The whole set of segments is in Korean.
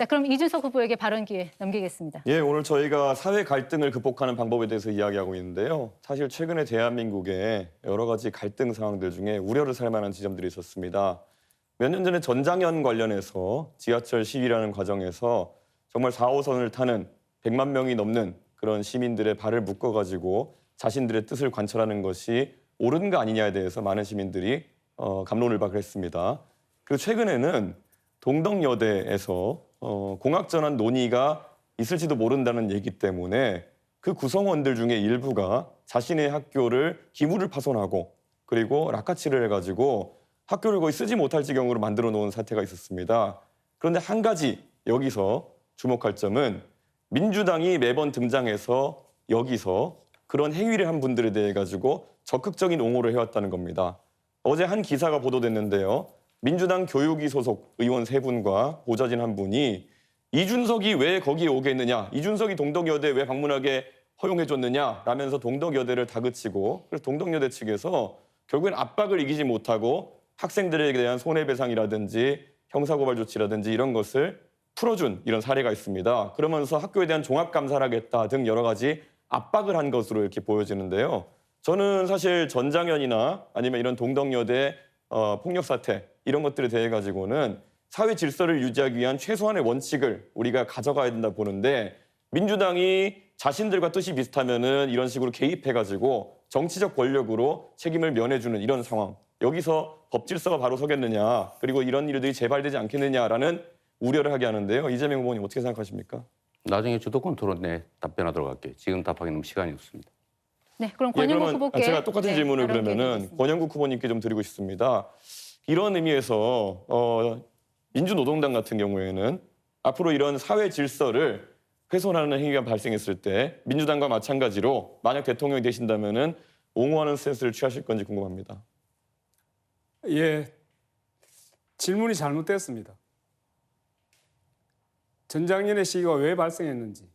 자, 그럼 이준석 후보에게 발언 기회 넘기겠습니다. 예, 오늘 저희가 사회 갈등을 극복하는 방법에 대해서 이야기하고 있는데요. 사실 최근에 대한민국에 여러 가지 갈등 상황들 중에 우려를 살 만한 지점들이 있었습니다. 몇 년 전에 전장현 관련해서 지하철 시위라는 과정에서 정말 4호선을 타는 100만 명이 넘는 그런 시민들의 발을 묶어가지고 자신들의 뜻을 관철하는 것이 옳은 거 아니냐에 대해서 많은 시민들이 갑론을 박했습니다. 그리고 최근에는 동덕여대에서 공학전환 논의가 있을지도 모른다는 얘기 때문에 그 구성원들 중에 일부가 자신의 학교를 기물을 파손하고 그리고 락카치를 해가지고 학교를 거의 쓰지 못할 지경으로 만들어 놓은 사태가 있었습니다. 그런데 한 가지 여기서 주목할 점은 민주당이 매번 등장해서 여기서 그런 행위를 한 분들에 대해 가지고 적극적인 옹호를 해왔다는 겁니다. 어제 한 기사가 보도됐는데요. 민주당 교육위 소속 의원 3분과 보좌진 1분이 이준석이 왜 거기에 오겠느냐, 이준석이 동덕여대 왜 방문하게 허용해줬느냐 라면서 동덕여대를 다그치고 그래서 동덕여대 측에서 결국엔 압박을 이기지 못하고 학생들에게 대한 손해배상이라든지 형사고발 조치라든지 이런 것을 풀어준 이런 사례가 있습니다. 그러면서 학교에 대한 종합감사를 하겠다 등 여러 가지 압박을 한 것으로 이렇게 보여지는데요. 저는 사실 전장현이나 아니면 이런 동덕여대 폭력 사태 이런 것들에 대해 가지고는 사회 질서를 유지하기 위한 최소한의 원칙을 우리가 가져가야 된다 보는데 민주당이 자신들과 뜻이 비슷하면은 이런 식으로 개입해 가지고 정치적 권력으로 책임을 면해주는 이런 상황. 여기서 법 질서가 바로 서겠느냐 그리고 이런 일들이 재발되지 않겠느냐라는 우려를 하게 하는데요. 이재명 후보님 어떻게 생각하십니까? 나중에 주도권 토론에 답변하도록 할게요. 지금 답하기 너무 시간이 없습니다. 네, 그럼 권영국 그러면 후보께 제가 똑같은 질문을 발언 기회 그러면은 드리겠습니다. 권영국 후보님께 좀 드리고 싶습니다. 이런 의미에서 민주노동당 같은 경우에는 앞으로 이런 사회 질서를 훼손하는 행위가 발생했을 때 민주당과 마찬가지로 만약 대통령이 되신다면은 옹호하는 스탠스를 취하실 건지 궁금합니다. 예, 질문이 잘못됐습니다. 전장년의 시위가 왜 발생했는지,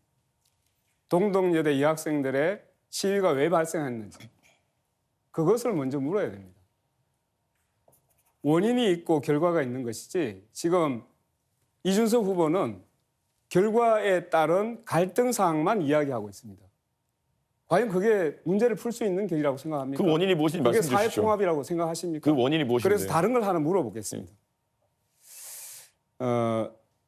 동덕여대 여학생들의 시위가 왜 발생했는지 그것을 먼저 물어야 됩니다. 원인이 있고 결과가 있는 것이지 지금 이준석 후보는 결과에 따른 갈등 사항만 이야기하고 있습니다. 과연 그게 문제를 풀 수 있는 길이라고 생각합니까? 그 원인이 무엇인지 그게 말씀 주십시오. 사회통합이라고 생각하십니까? 그 원인이 무엇인지. 그래서 다른 걸 하나 물어보겠습니다.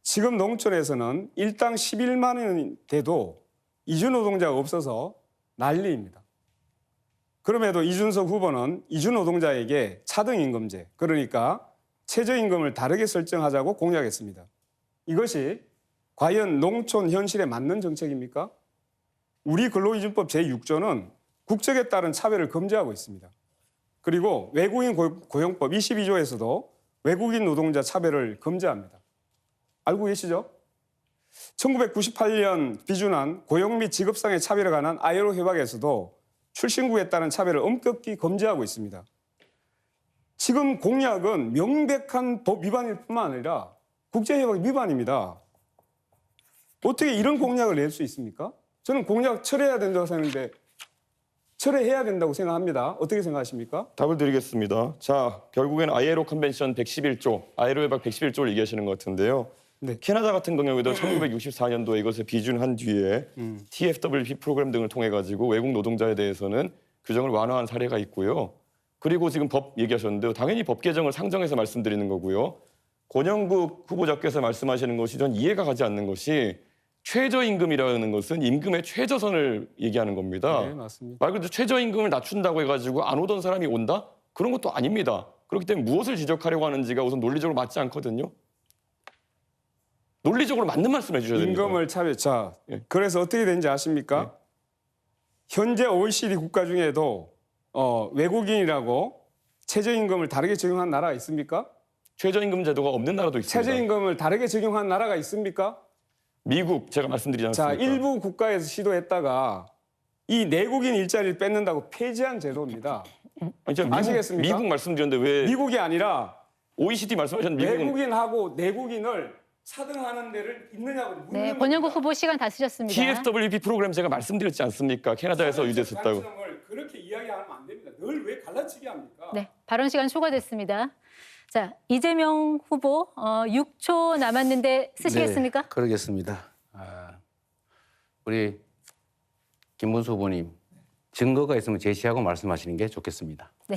지금 농촌에서는 일당 11만 원이 돼도 이주노동자가 없어서 난리입니다. 그럼에도 이준석 후보는 이주노동자에게 차등임금제, 그러니까 최저임금을 다르게 설정하자고 공약했습니다. 이것이 과연 농촌 현실에 맞는 정책입니까? 우리 근로기준법 제6조는 국적에 따른 차별을 금지하고 있습니다. 그리고 외국인 고용법 22조에서도 외국인 노동자 차별을 금지합니다. 알고 계시죠? 1998년 비준한 고용 및 직업상의 차별에 관한 ILO 협약에서도 출신국에 따른 차별을 엄격히 금지하고 있습니다. 지금 공약은 명백한 법 위반일 뿐만 아니라 국제협약 위반입니다. 어떻게 이런 공약을 낼 수 있습니까? 저는 공약 철회해야 된다고 생각하는데 철회해야 된다고 생각합니다. 어떻게 생각하십니까? 답을 드리겠습니다. 자, 결국엔 ILO 컨벤션 111조, ILO 협약 111조를 얘기하시는 것 같은데요. 네. 캐나다 같은 경우에도 1964년도에 이것을 비준한 뒤에 TFWP 프로그램 등을 통해 가지고 외국 노동자에 대해서는 규정을 완화한 사례가 있고요. 그리고 지금 법 얘기하셨는데요. 당연히 법 개정을 상정해서 말씀드리는 거고요. 권영국 후보자께서 말씀하시는 것이 전 이해가 가지 않는 것이 최저임금이라는 것은 임금의 최저선을 얘기하는 겁니다. 네, 맞습니다. 말 그대로 최저임금을 낮춘다고 해가지고 안 오던 사람이 온다? 그런 것도 아닙니다. 그렇기 때문에 무엇을 지적하려고 하는지가 우선 논리적으로 맞지 않거든요. 논리적으로 맞는 말씀을 해주셔야 됩니다. 임금을 자, 예. 그래서 어떻게 되는지 아십니까? 현재 OECD 국가 중에도 외국인이라고 최저임금을 다르게 적용한 나라가 있습니까? 최저임금 제도가 없는 나라도 있습니다. 최저임금을 다르게 적용한 나라가 있습니까? 미국 제가 말씀드리지 않습니까? 자, 일부 국가에서 시도했다가 이 내국인 일자리를 뺏는다고 폐지한 제도입니다. 아니, 제가 아시겠습니까? 미국 말씀드렸는데 왜 미국이 아니라 OECD 말씀하셨는데 미국은 외국인하고 내국인을 차등하는 데를 있느냐고 묻는 네, 겁니다. 권영국 후보 시간 다 쓰셨습니다. TFWP 프로그램 제가 말씀드렸지 않습니까? 캐나다에서 유지됐었다고. 관점을 그렇게 이야기하면 안 됩니다. 늘 왜 갈라치기 합니까? 네, 발언 시간 초과됐습니다. 자, 이재명 후보 6초 남았는데 쓰시겠습니까? 네, 그러겠습니다. 우리 김문수 후보님 증거가 있으면 제시하고 말씀하시는 게 좋겠습니다. 네.